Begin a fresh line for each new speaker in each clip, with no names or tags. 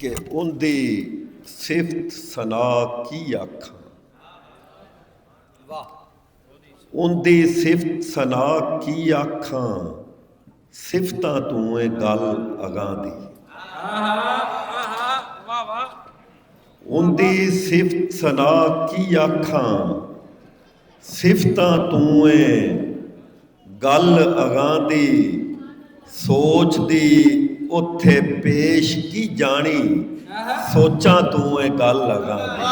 कि उनदी सिफत सना की आखां, उनदी सिफत सना की आखां, सिफतां तू है गल अगां दी। उनदी सिफत सना की आखां, सिफतां तू है गल अगां दी। सोच दी उत्थे पेश की जानी, सोचां तू है गल अगां दी।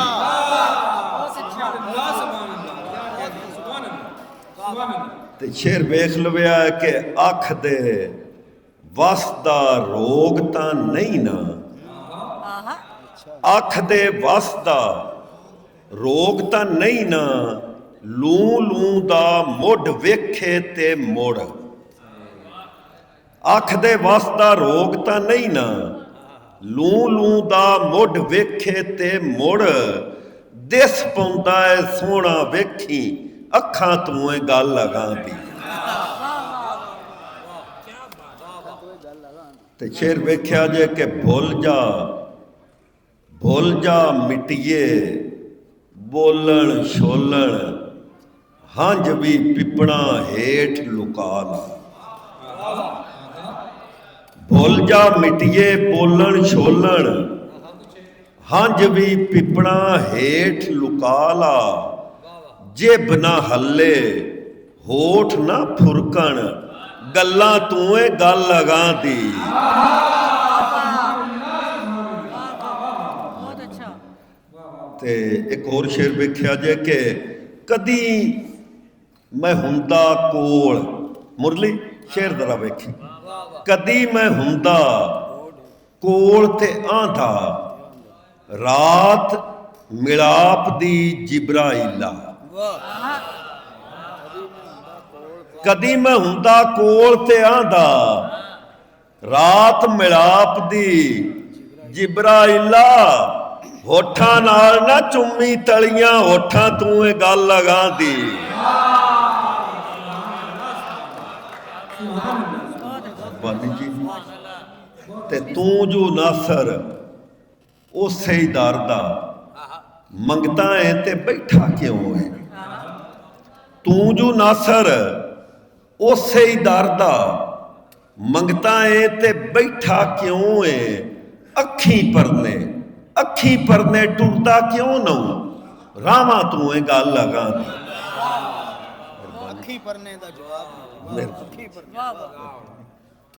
ते शेर वेख लविया कि अख दे वस दा रोग तां नहीं ना, अख दे वस दा रोग तां नहीं ना, लूं लूं दा मुढ़ वेखे ते मुड़। अख दे वस दा रोग तां नहीं ना, लूं लूं दा मुढ़ वेखे ते मुड़। दिस पौंदा है सोहना वेखी, अखां तू है गल अगां दी। ते शेर वेख्या जे कि भुल जा मिटिए, बोलण छोलण हंज भी पिपणा हेठ लुका ला। भुल जा मिटिए, बोलण छोलण हंज भी पिपणा हेठ लुका ला। जिब ना हल्ले होठ ना फुरकण, गल्लां तू है गल अगां दी। ते एक होर शेर वेख्या जे कि कदी मैं हुंदा कोल, मुरली शेर जरा वेखी। कदी मैं हुंदा कोल ते आंधा, रात मिलाप दी जिब्राइला। कदी मैं हुंदा कोल ते आंधा, रात मिलाप दी जिब्राइला। होठां नाल ना चुम्मी तलियां, होठां तू है गल अगां दी। बानी जी ते तू जो नासर उसे ही दर दा, मंगता है ते बैठा क्यों है। तू जो नासर उसे ही दर दा, मंगता है ते बैठा क्यों है। अखी परने टुरदा क्यों नौ, रावां तू है गल अगां दी।
अखी परने दा जवाब।